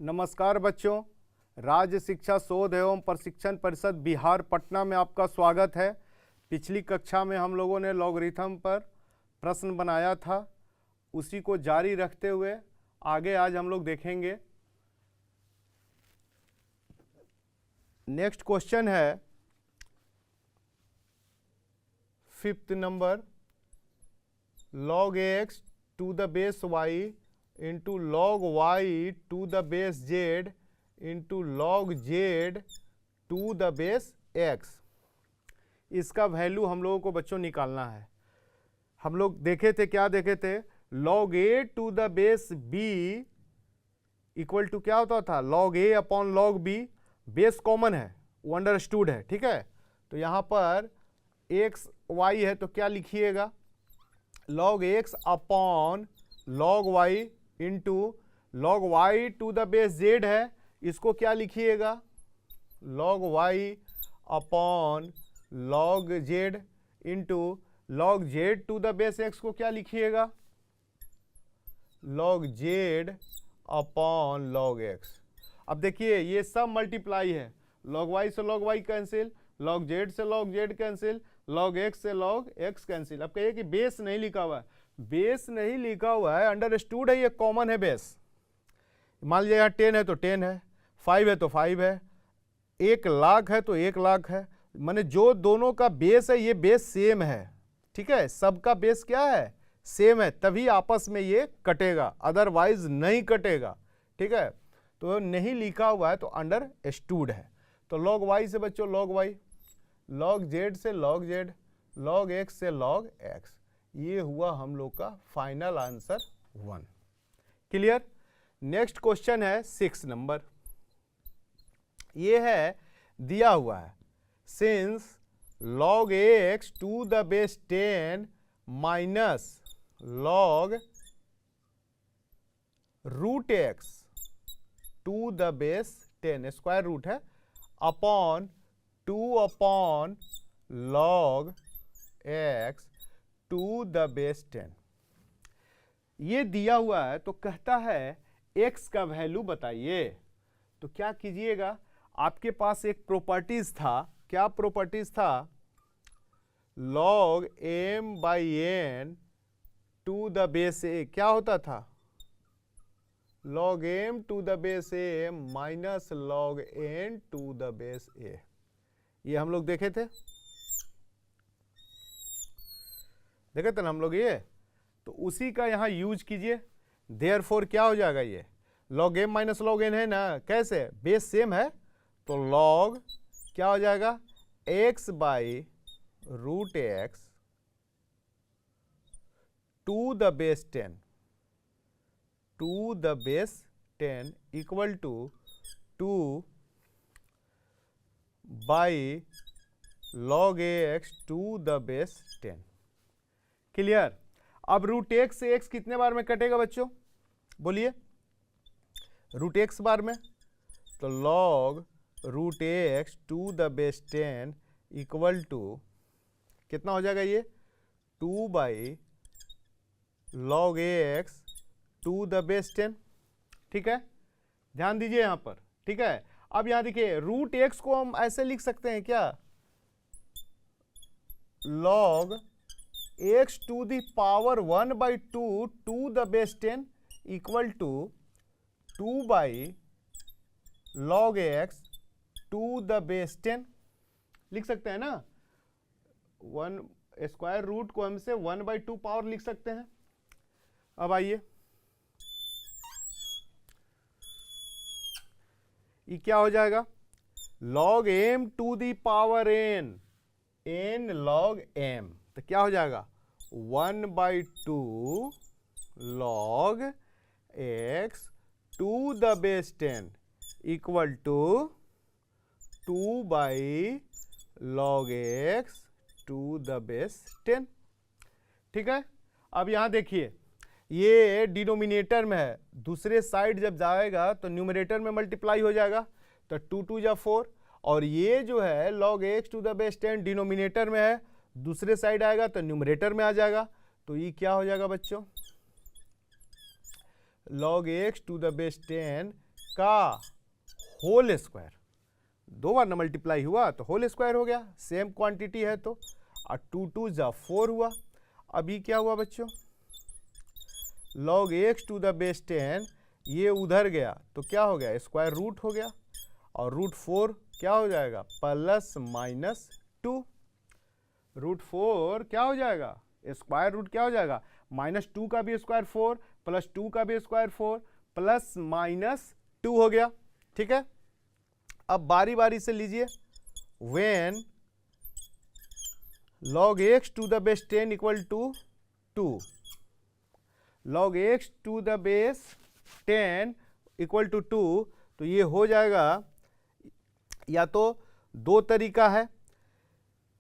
नमस्कार बच्चों, राज्य शिक्षा शोध एवं प्रशिक्षण परिषद बिहार पटना में आपका स्वागत है। पिछली कक्षा में हम लोगों ने लॉगरिथम पर प्रश्न बनाया था, उसी को जारी रखते हुए आगे आज हम लोग देखेंगे। नेक्स्ट क्वेश्चन है 5th number, log x to the base y into log y to the base z into log z to the base x। इसका वैल्यू हम लोगों को बच्चों निकालना है। हम लोग देखे थे, क्या देखे थे, log a to the base b equal to क्या होता था, log a upon log b। Base common है, वो अंडरस्टूड है, ठीक है। तो यहाँ पर x y है तो क्या लिखिएगा, log x upon log y into log y to the base z है, इसको क्या लिखिएगा, log y upon log z into log z to the base x को क्या लिखिएगा, log z upon log x। अब देखिए ये सब मल्टीप्लाई है, log y से log y cancel, log z से log z cancel, log x से log x कैंसिल। अब कहिए कि बेस नहीं लिखा हुआ है, बेस नहीं लिखा हुआ है, अंडरस्टूड है, ये कॉमन है बेस। मान लीजिए यहाँ 10 है तो 10 है, 5 है तो 5 है, 1 लाख है तो 1 लाख है। माने जो दोनों का बेस है ये बेस सेम है, ठीक है, सबका बेस क्या है, सेम है, तभी आपस में ये कटेगा, अदरवाइज नहीं कटेगा, ठीक है। तो नहीं लिखा हुआ है तो अंडरस्टूड है। तो log y से बच्चों log y, log z से log z, log x से log x, ये हुआ हम लोग का final answer 1। Clear. Next question है 6 नंबर, ये है दिया हुआ है, since log x to the base 10 minus log root x to the base 10, square root है, upon 2 upon log x to the base 10। ये दिया हुआ है तो कहता है x का वैल्यू बताइए। तो क्या कीजिएगा, आपके पास एक प्रॉपर्टीज था, क्या प्रॉपर्टीज था, log m by n to the base a, क्या होता था, log m to the base a minus log n to the base a। ये हम लोग देखे थे ना हम लोग ये, तो उसी का यहाँ यूज कीजिए। देयरफॉर क्या हो जाएगा, ये log m minus log n है ना, कैसे, बेस सेम है, तो log क्या हो जाएगा, x by root x to the base 10 to the base 10 equal to 2 by log ax to the base 10। Clear. अब रूट एक्स से एक्स कितने बार में कटेगा बच्चों, बोलिए, रूट एक्स बार में, तो log root x to the base 10 equal to कितना हो जाएगा, ये 2 by log ax to the base 10, ठीक है, ध्यान दीजिए यहाँ पर, ठीक है। अब यहाँ देखिए रूट एक्स को हम ऐसे लिख सकते हैं क्या, log x to the power 1 by 2 to the base 10 equal to 2 by log x to the base 10 लिख सकते हैं ना। 1 स्क्वायर रूट को हम से 1 बाई 2 पावर लिख सकते हैं। अब आइए, ये क्या हो जाएगा, log m to the power n, n log m, तो क्या हो जाएगा 1 by 2 log x to the base 10 equal to 2 by log x to the base 10, ठीक है। अब यहाँ देखिए ये डिनोमिनेटर में है, दूसरे साइड जब जाएगा तो न्यूमरेटर में मल्टीप्लाई हो जाएगा, तो 2 2 जा 4, और ये जो है log x to the base 10 denominator में है, दूसरे साइड आएगा तो न्यूमरेटर में आ जाएगा, तो ये क्या हो जाएगा बच्चों, log x to the base 10 का होल स्क्वायर, 2 बार ना मल्टीप्लाई हुआ तो होल स्क्वायर हो गया, सेम क्वांटिटी है तो, और 2 2 जा 4 हुआ। अभी क्या हुआ बच्चों, log x to the base 10 ये उधर गया तो क्या हो गया, स्क्वायर रूट हो गया, और रूट 4 क्या हो जाएगा, प्लस माइनस 2। रूट 4 क्या हो जाएगा, स्क्वायर रूट क्या हो जाएगा, -2 का भी स्क्वायर 4 प्लस 2 का भी स्क्वायर 4 प्लस माइनस 2 हो गया। ठीक है, अब बारी बारी से लीजिए। When log x to the base 10 equal to 2, log x to the base 10 equal to 2, तो ये हो जाएगा, या तो 2 तरीका है,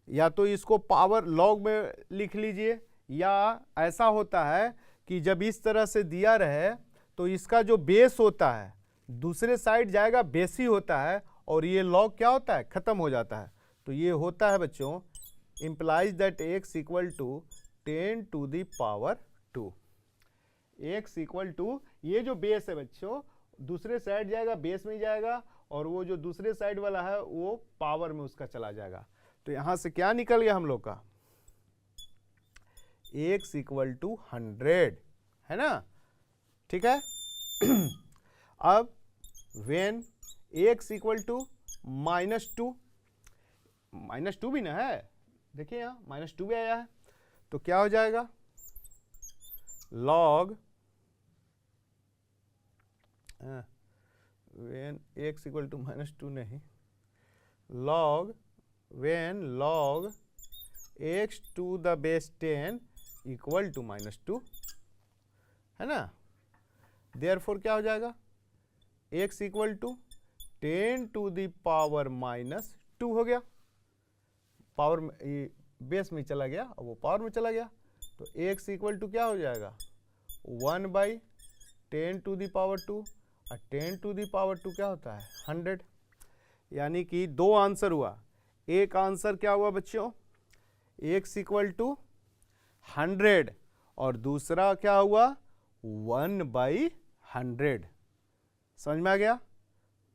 या तो इसको पावर लॉग में लिख लीजिए, या ऐसा होता है कि जब इस तरह से दिया रहे तो इसका जो बेस होता है दूसरे साइड जाएगा, बेस ही होता है, और ये लॉग क्या होता है, खत्म हो जाता है। तो ये होता है बच्चों, implies that x equal to 10 to the power 2। x equal to, ये जो बेस है बच्चों दूसरे साइड जाएगा, बेस में जाएगा, और वो जो दूसरे साइड वाला है वो पावर में उसका चला जाएगा। तो यहां से क्या निकल गया हम लोग का, x इक्वल टू 100, है ना। ठीक है अब वेन x इक्वल टू -2, -2 भी ना है, देखिए यहाँ -2 भी आया है, तो क्या हो जाएगा, log when x equal to -2 नहीं, log when log x to the base 10 equal to -2, है ना। देयरफॉर क्या हो जाएगा, x equal to 10 to the power -2 हो गया, पावर बेस में चला गया और वो पावर में चला गया, तो x इक्वल टू क्या हो जाएगा, 1/10 टू द पावर 2, और 10 टू द पावर 2 क्या होता है, 100। यानी कि 2 आंसर हुआ, एक आंसर क्या हुआ बच्चों, x इक्वल टू 100, और दूसरा क्या हुआ, 1/100। समझ में आ गया,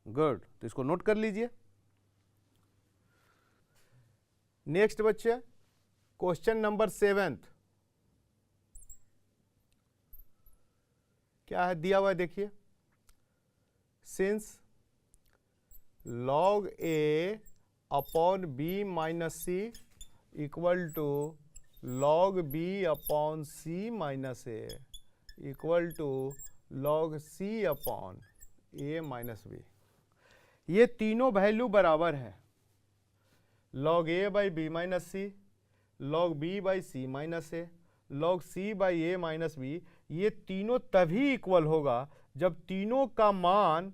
गुड, तो इसको नोट कर लीजिए। नेक्स्ट बच्चे, क्वेश्चन नंबर 7 क्या है दिया हुआ है, देखिए। Since log a upon b minus c equal to log b upon c minus a equal to log c upon a minus b, ये तीनों वैल्यू बराबर है, log a by b minus c, log b by c minus a, log c by a minus b, ये तीनों तभी equal होगा जब तीनों का मान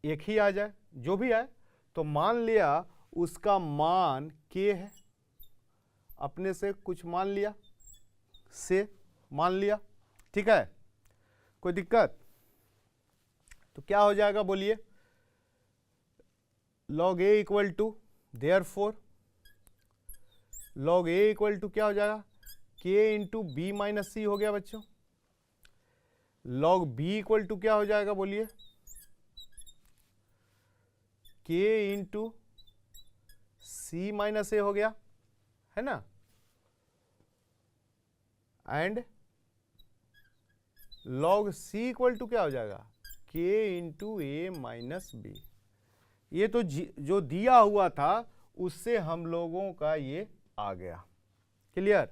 एक ही आ जाए, जो भी आए। तो मान लिया उसका मान k है, अपने से कुछ मान लिया, से मान लिया, ठीक है, कोई दिक्कत। तो क्या हो जाएगा बोलिए, log a equal to, therefore log a equal to क्या हो जाएगा, k into b minus c हो गया बच्चों। log b इक्वल टू क्या हो जाएगा बोलिए, k into c minus a हो गया, है ना। And log c equal to क्या हो जाएगा, k into a minus b. ये तो जो दिया हुआ था उससे हम लोगों का ये आ गया, क्लियर।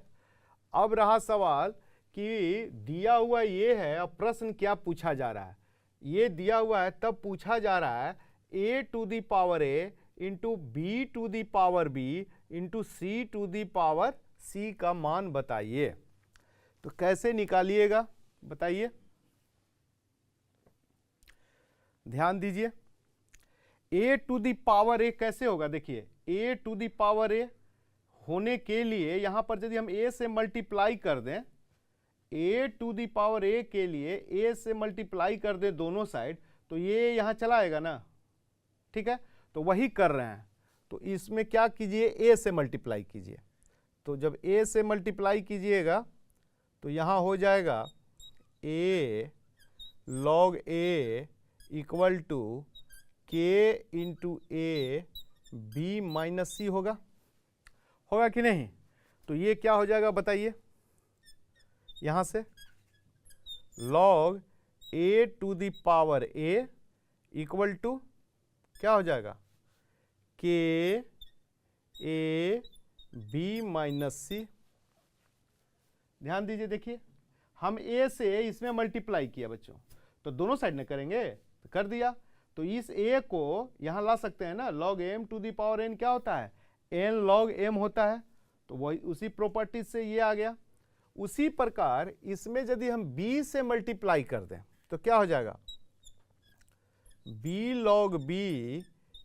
अब रहा सवाल कि दिया हुआ ये है, अब प्रश्न क्या पूछा जा रहा है, ये दिया हुआ है तब पूछा जा रहा है a to the power a into b to the power b into c to the power c का मान बताइए। तो कैसे निकालिएगा बताइए, ध्यान दीजिए। a to the power a कैसे होगा, देखिए a to the power a होने के लिए यहां पर यदि हम a से मल्टीप्लाई कर दें, a to the power a के लिए a से मल्टीप्लाई कर दें दोनों साइड, तो ये यहां चला आएगा ना, ठीक है। तो वही कर रहे हैं, तो इसमें क्या कीजिए, a से मल्टीप्लाई कीजिए। तो जब a से मल्टीप्लाई कीजिएगा तो यहां हो जाएगा a log a equal to k into a B minus c होगा कि नहीं? तो ये क्या हो जाएगा बताइए, यहाँ से log a to the power a equal to क्या हो जाएगा, के ए बी माइनस सी। ध्यान दीजिए, देखिए हम a से इसमें मल्टीप्लाई किया बच्चों, तो दोनों साइड में करेंगे तो कर दिया। तो इस a को यहाँ ला सकते हैं ना, log m to the power n क्या होता है, n log m होता है। तो वही उसी प्रॉपर्टी से ये आ गया। उसी प्रकार इसमें यदि हम b से मल्टीप्लाई कर दें तो क्या हो जाएगा, b log b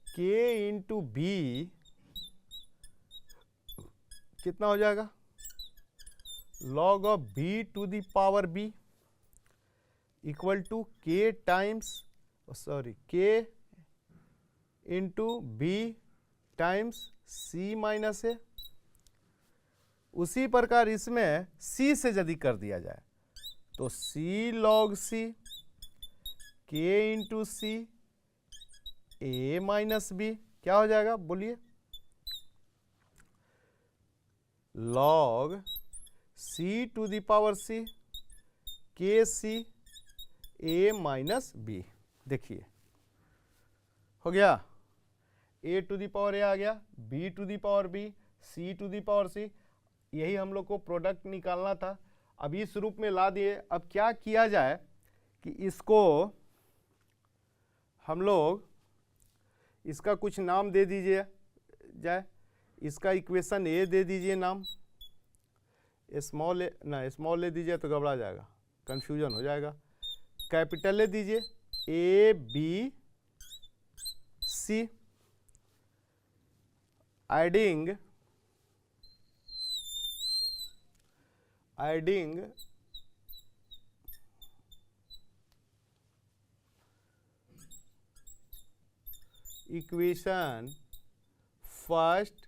k into B कितना हो जाएगा, log of b to the power b equal to k times k into B times c minus A. उसी प्रकार इसमें c से यदि कर दिया जाए तो c log c k into C a minus B क्या हो जाएगा बोलिए, log c to the power c के सी a माइनस बी। देखिए हो गया, a to the power a आ गया, b to the power b, c to the power c। यही हम लोग को प्रोडक्ट निकालना था, अब इस रूप में ला दिए। अब क्या किया जाए कि इसको हम लोग इसका कुछ नाम दे दीजिए जाए, इसका इक्वेशन ए दे दीजिए नाम, स्मॉल ए ना, स्मॉल ए दीजिए तो घबरा जाएगा, कंफ्यूजन हो जाएगा। कैपिटल ए दीजिए, A B C, adding equation first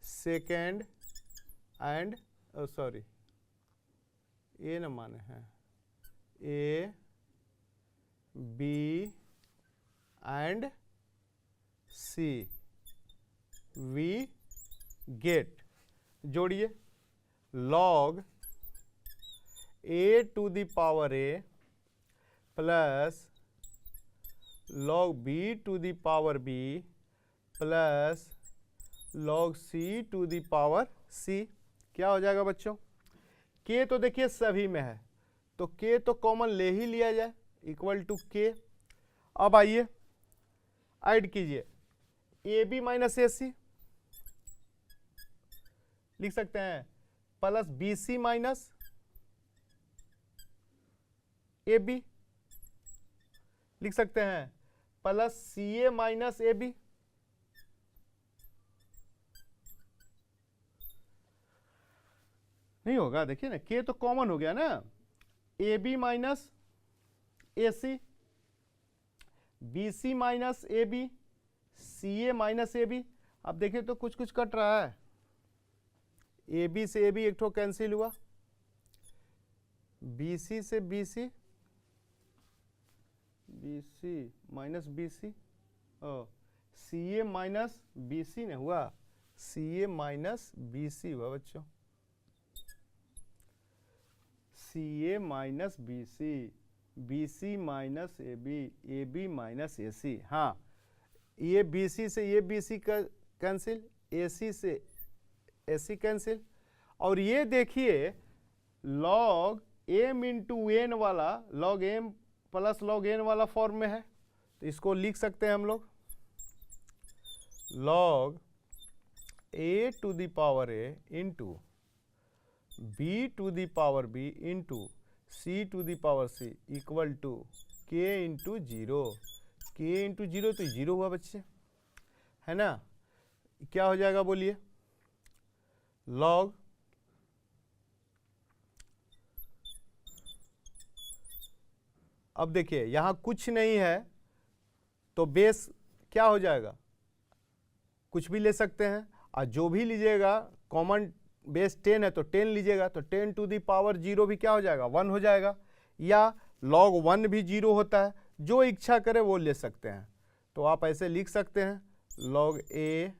second and A न माने हैं, A B and C, we get, जोड़िए log a to the power a plus log b to the power b plus log c to the power c क्या हो जाएगा बच्चों। k तो देखिए सभी में है तो k तो कॉमन ले ही लिया जाए, इक्वल टू k। अब आइए ऐड कीजिए, ए बी माइनस ए सी लिख सकते हैं, प्लस बी सी माइनस ए बी लिख सकते हैं, प्लस सी ए माइनस ए बी। नहीं होगा, देखिए ना के तो कॉमन हो गया ना, a B minus A c, b C minus A B, c A minus A b. अब देखिए तो कुछ कुछ कट रहा है, ए बी से ए बी एक ठो कैंसिल हुआ, बी सी से बी सी माइनस बी सी, सी ए माइनस बी सी ने हुआ, सी ए माइनस बी सी हुआ बच्चों, C A minus B C minus A B minus A C. हाँ, ये बी सी से ये बी सी का कैंसिल, ए सी से ए सी कैंसिल। और ये देखिए log m इंटू एन वाला log m plus log n वाला फॉर्म में है, तो इसको लिख सकते हैं हम लोग, log a to the power a into b to the power b into c to the power c equal to k into zero. K into zero तो जीरो हुआ बच्चे, है ना। क्या हो जाएगा बोलिए, log अब देखिए यहाँ कुछ नहीं है तो बेस क्या हो जाएगा, कुछ भी ले सकते हैं, और जो भी लीजिएगा कॉमन बेस 10 है तो 10 लीजिएगा, तो 10 टू दी पावर 0 भी क्या हो जाएगा 1 हो जाएगा, या log 1 भी 0 होता है, जो इच्छा करे वो ले सकते हैं। तो आप ऐसे लिख सकते हैं log a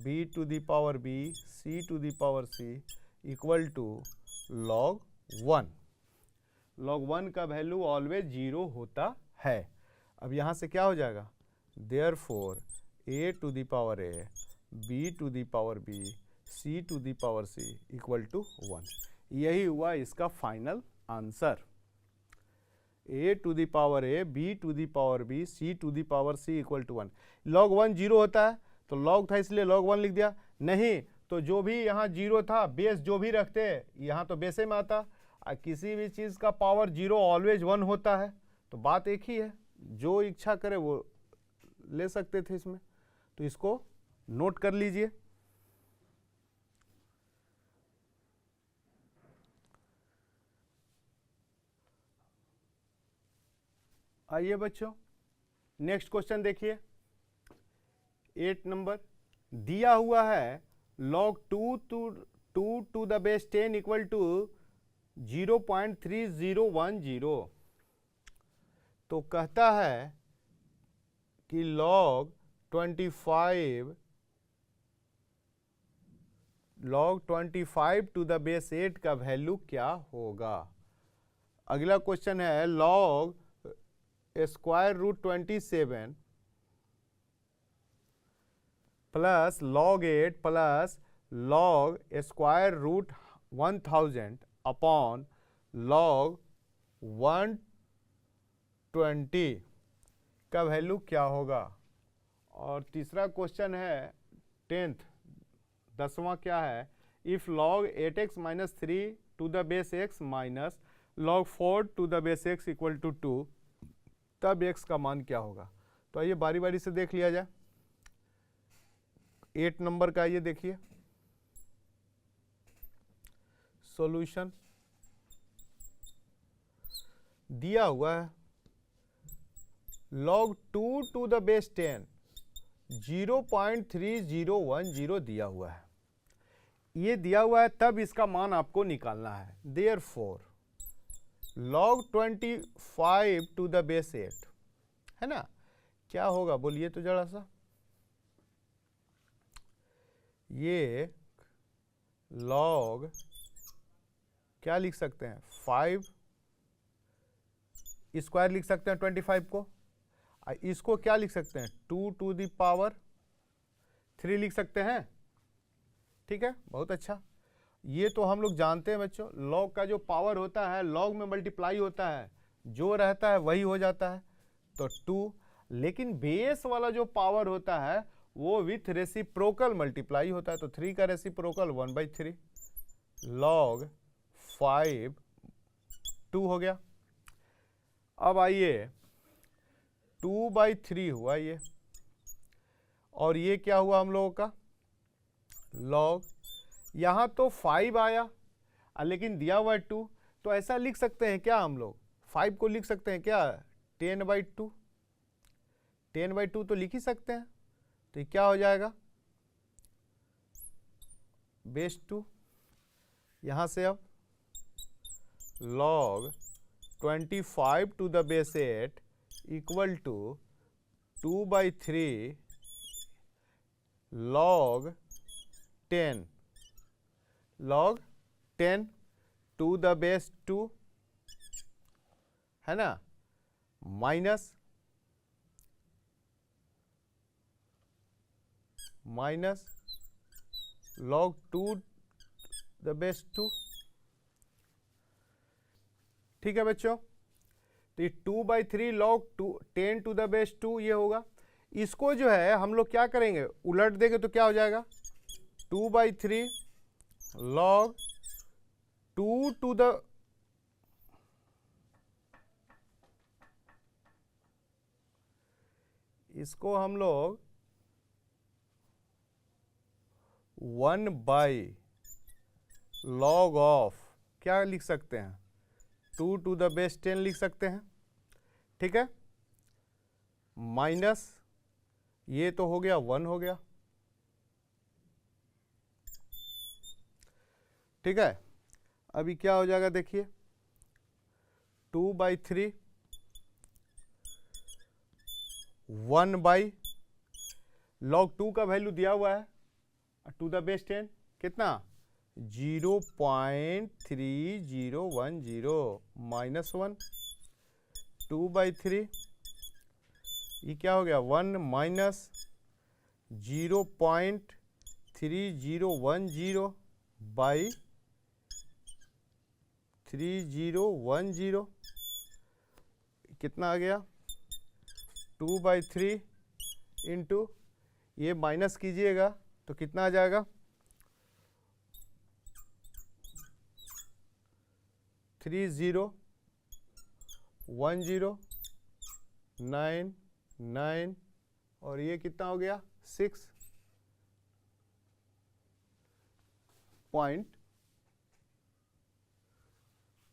b to the power b c to the power c equal to log 1। log 1 का वैल्यू ऑलवेज 0 होता है। अब यहाँ से क्या हो जाएगा, therefore a to the power a b to the power b c to the power c equal to 1। यही हुआ इसका final answer. a to the power a b to the power b c to the power c equal to 1। log 1 0 होता है तो log था इसलिए log 1 लिख दिया, नहीं तो जो भी यहाँ 0 था बेस जो भी रखते यहाँ तो बेसे में आता। किसी भी चीज़ का पावर 0 ऑलवेज 1 होता है, तो बात एक ही है, जो इच्छा करे वो ले सकते थे इसमें। तो इसको नोट कर लीजिए। आइए बच्चों नेक्स्ट क्वेश्चन देखिए। 8 नंबर दिया हुआ है log 2 to the base 10 equal to 0.3010। तो कहता है कि log 25 टू द बेस 8 का वैल्यू क्या होगा। अगला क्वेश्चन है log square root 27 plus log 8 plus log square root 1000 upon log 120 का वैल्यू क्या होगा। और तीसरा क्वेश्चन है 10वां क्या है, if log 8x minus 3 to the base x minus log 4 to the base x equal to 2 तब x का मान क्या होगा। तो आइए बारी बारी से देख लिया जाए। 8 नंबर का ये देखिए सॉल्यूशन दिया हुआ है log 2 टू द बेस 10 0.3010 दिया हुआ है, ये दिया हुआ है तब इसका मान आपको निकालना है। Therefore log 25 to the base 8 है ना, क्या होगा बोलिए तो जरा सा। ये log क्या लिख सकते हैं 5 स्क्वायर लिख सकते हैं 25 को, इसको क्या लिख सकते हैं 2 टू द पावर 3 लिख सकते हैं। ठीक है, बहुत अच्छा। ये तो हम लोग जानते हैं बच्चों, log का जो पावर होता है log में मल्टीप्लाई होता है, जो रहता है वही हो जाता है, तो 2। लेकिन बेस वाला जो पावर होता है वो विथ रेसिप्रोकल मल्टीप्लाई होता है, तो 3 का रेसिप्रोकल 1/3 log 5 2 हो गया। अब आइए 2/3 हुआ ये, और ये क्या हुआ हम लोगों का log, यहाँ तो 5 आया लेकिन दिया हुआ 2, तो ऐसा लिख सकते हैं क्या हम लोग 5 को लिख सकते हैं क्या 10/2, 10/2 तो लिख ही सकते हैं। तो ये क्या हो जाएगा बेस 2। यहाँ से अब log 25 to the base 8 equal to 2/3 log 10 to the base 2 है ना, माइनस log 2 द बेस 2। ठीक है बच्चों, तो ये 2/3 log 10 टू द बेस 2 ये होगा। इसको जो है हम लोग क्या करेंगे उलट देंगे तो क्या हो जाएगा 2/3 log 2 टू द इसको हम लोग 1/log ऑफ क्या लिख सकते हैं 2 टू द बेस 10 लिख सकते हैं। ठीक है, माइनस ये तो हो गया 1 हो गया। ठीक है, अभी क्या हो जाएगा देखिए 2/3 1 बाई लॉग 2 का वैल्यू दिया हुआ है टू द बेस 10 कितना 0.3010 माइनस 1 2/3 ये क्या हो गया 1 माइनस 0.3010 बाई 3010 कितना आ गया 2/3 इंटू ये माइनस कीजिएगा तो कितना आ जाएगा 301099 और ये कितना हो गया 6 पॉइंट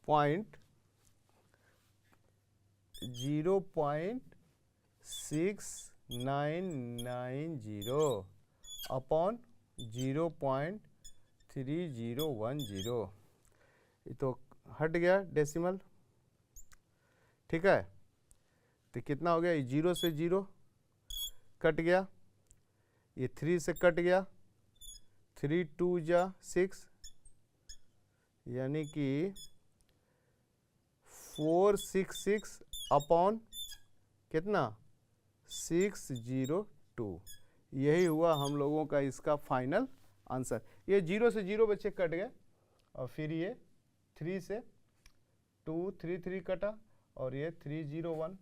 0.6990 अपॉन 0.3010 ये तो हट गया डेसिमल ठीक है तो कितना हो गया 0 से 0 कट गया ये 3 से कट गया 3 2 जा 6 यानी कि 466 अपॉन कितना 602 यही हुआ हम लोगों का इसका फाइनल आंसर। ये 0 से 0 बच्चे कट गए और फिर ये 3 से 2 3 3 कटा और ये 301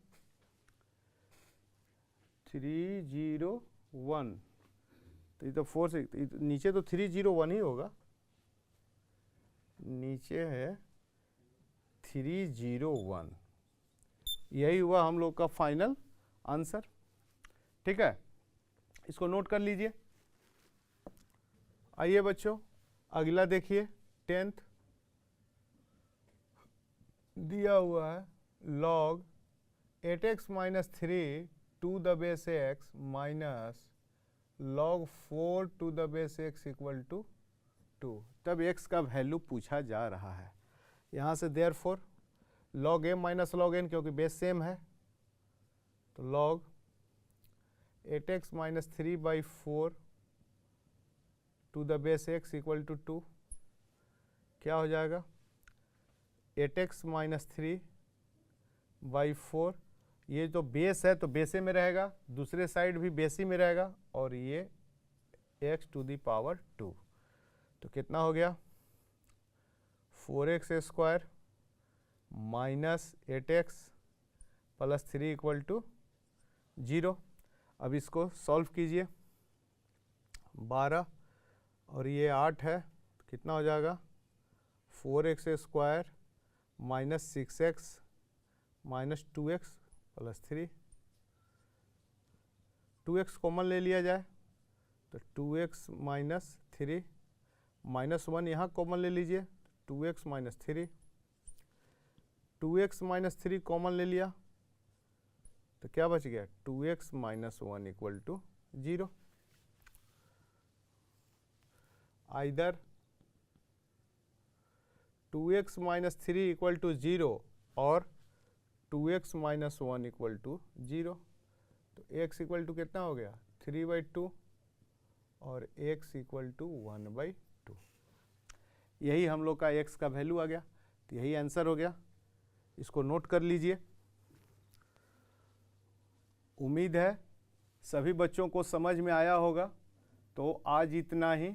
तो ये तो 4 से नीचे तो 301 ही होगा नीचे है 301 यही हुआ हम लोग का फाइनल आंसर ठीक है इसको नोट कर लीजिए। आइए बच्चों अगला देखिए 10th दिया हुआ है log 8x minus 3 to the base x minus log 4 to the base x equal to 2 तब x का वैल्यू पूछा जा रहा है। यहाँ से therefore log m minus log n क्योंकि बेस सेम है तो log 8x minus 3/4 to the base x equal to 2 क्या हो जाएगा 8x माइनस 3/4 ये जो बेस है तो बेसे में रहेगा दूसरे साइड भी बेसी में रहेगा और ये x टू दी पावर 2 तो कितना हो गया 4x square minus 8x plus 3 equal to 0। अब इसको सॉल्व कीजिए 12 और ये 8 है तो कितना हो जाएगा 4x square minus 6x minus 2x plus 3 2x common ले लिया जाए तो 2x माइनस 3 माइनस 1 यहाँ कॉमन ले लीजिए 2x minus 3 2x minus 3 common ले लिया तो क्या बच गया 2x minus 1 equal to 0 either 2x minus 3 equal to 0 और 2x माइनस 1 इक्वल टू 0 तो x इक्वल टू कितना हो गया 3/2 और x इक्वल टू 1/2 यही हम लोग का x का वैल्यू आ गया तो यही आंसर हो गया। इसको नोट कर लीजिए। उम्मीद है सभी बच्चों को समझ में आया होगा। तो आज इतना ही,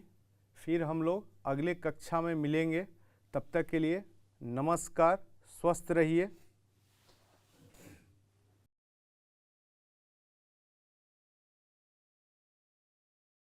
फिर हम लोग अगले कक्षा में मिलेंगे। तब तक के लिए नमस्कार, स्वस्थ रहिए।